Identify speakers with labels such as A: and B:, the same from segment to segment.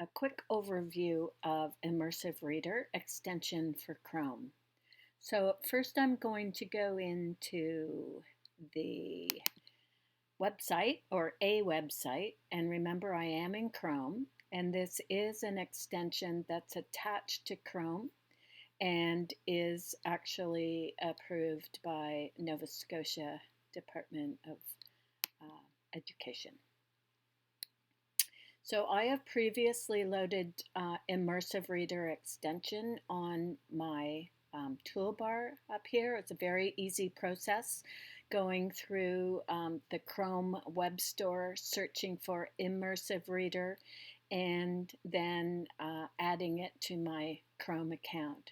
A: a quick overview of Immersive Reader extension for Chrome. So first I'm going to go into the website or a website, and remember I am in Chrome, and this is an extension that's attached to Chrome and is actually approved by Nova Scotia Department of Education. So I have previously loaded Immersive Reader extension on my toolbar up here. It's a very easy process going through the Chrome Web Store, searching for Immersive Reader, and then adding it to my Chrome account.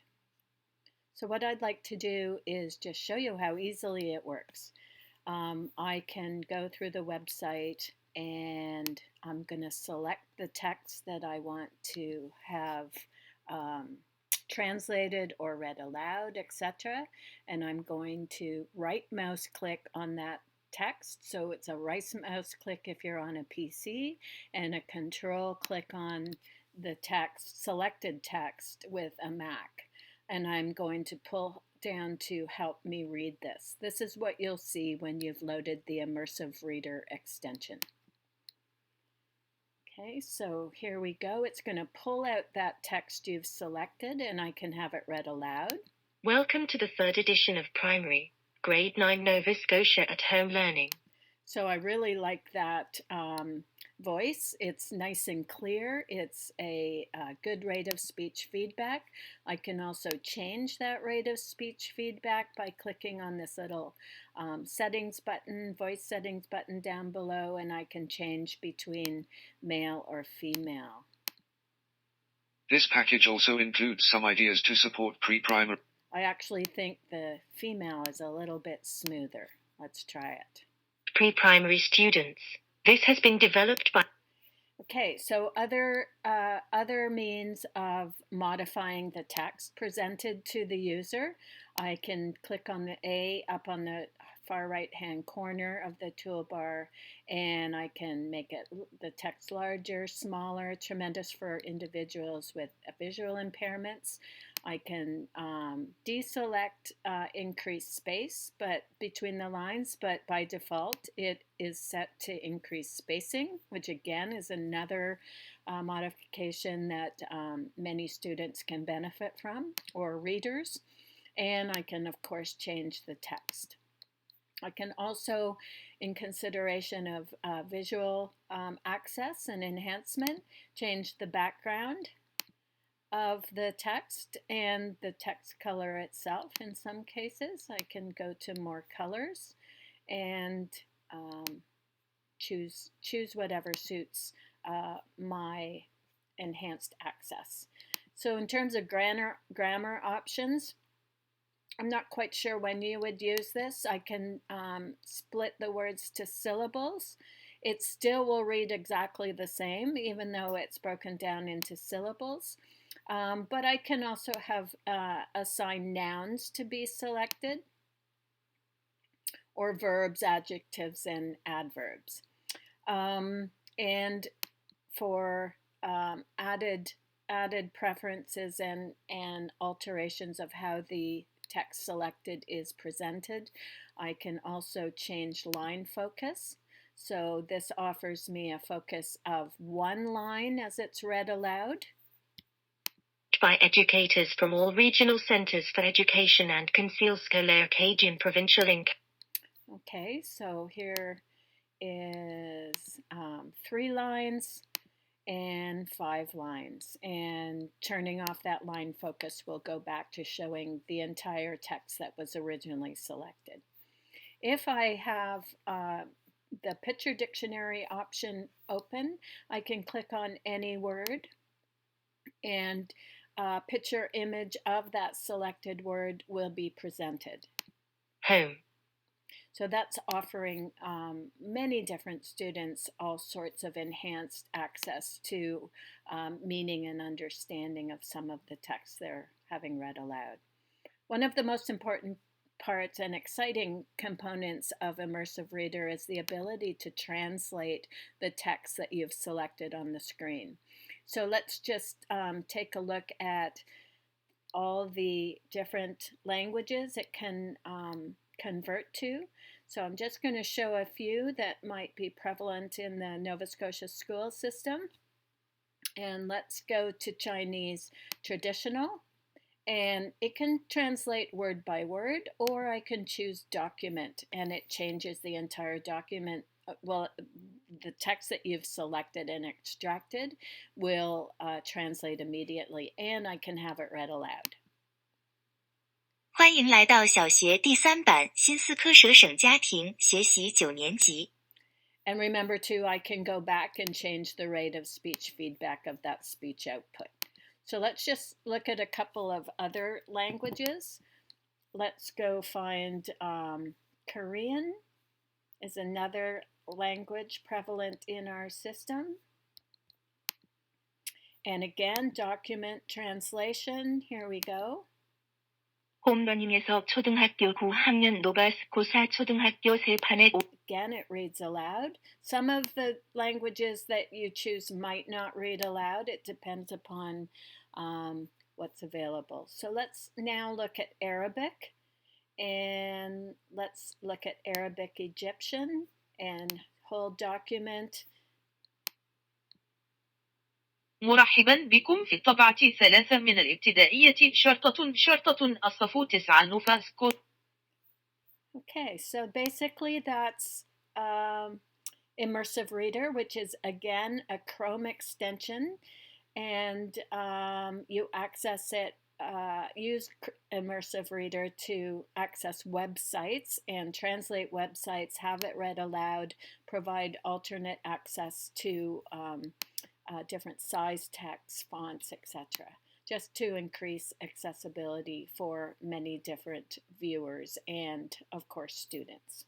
A: So what I'd like to do is just show you how easily it works. I can go through the website and I'm going to select the text that I want to have translated or read aloud, etc. And I'm going to right mouse click on that text. So it's a right mouse click if you're on a PC and a control click on the text, selected text with a Mac. And I'm going to pull down to help me read this. This is what you'll see when you've loaded the Immersive Reader extension. Okay, so here we go. It's going to pull out that text you've selected and I can have it read aloud.
B: Welcome to the third edition of Primary, Grade 9 Nova Scotia at Home Learning.
A: So I really like that voice. It's nice and clear. It's a good rate of speech feedback. I can also change that rate of speech feedback by clicking on this little settings button, voice settings button down below, and I can change between male or female.
C: This package also includes some ideas to support pre-primary.
A: I actually think the female is a little bit smoother. Let's try it.
B: Pre-primary students. This has been developed by...
A: Okay, so other means of modifying the text presented to the user. I can click on the A up on the far right hand corner of the toolbar and I can make it the text larger, smaller, tremendous for individuals with visual impairments. I can deselect increase space but between the lines, but by default it is set to increase spacing, which again is another modification that many students can benefit from, or readers. And I can of course change the text. I can also, in consideration of visual access and enhancement, change the background of the text and the text color itself. In some cases I can go to more colors and choose whatever suits my enhanced access. So in terms of grammar options, I'm not quite sure when you would use this. I can split the words to syllables. It still will read exactly the same even though it's broken down into syllables. But I can also have assign nouns to be selected, or verbs, adjectives, and adverbs. And for added preferences and alterations of how the text selected is presented, I can also change line focus. So this offers me a focus of one line as it's read aloud.
B: By educators from all regional centres for education and Conseil Scolaire Acadian Provincial Inc.
A: Okay, so here is 3 lines and 5 lines, and turning off that line focus will go back to showing the entire text that was originally selected. If I have the picture dictionary option open, I can click on any word and picture image of that selected word will be presented.
B: Home.
A: So that's offering many different students all sorts of enhanced access to meaning and understanding of some of the text they're having read aloud. One of the most important parts and exciting components of Immersive Reader is the ability to translate the text that you've selected on the screen. So let's just take a look at all the different languages it can convert to. So I'm just going to show a few that might be prevalent in the Nova Scotia school system. And let's go to Chinese traditional. And it can translate word by word, or I can choose document, and it changes the entire document. Well, the text that you've selected and extracted will translate immediately, and I can have it read aloud.
B: 欢迎来到小学第3版新斯科舍省家庭学习9年级。
A: And remember too, I can go back and change the rate of speech feedback of that speech output. So let's just look at a couple of other languages. Let's go find Korean is another language prevalent in our system. And again, document translation, here we go.
B: 홈러닝에서 초등학교 9학년 노바스코사 초등학교 세 판에
A: Again, it reads aloud. Some of the languages that you choose might not read aloud. It depends upon what's available. So let's now look at Arabic, and let's look at Arabic Egyptian and whole document.
D: مرحبا بكم في الطبعة 3 من الابتدائية شرطة الصف 9 نوفاسكو.
A: Okay, so basically that's Immersive Reader, which is again a Chrome extension, and you access it, use Immersive Reader to access websites and translate websites, have it read aloud, provide alternate access to different size text, fonts, etc., just to increase accessibility for many different viewers and, of course, students.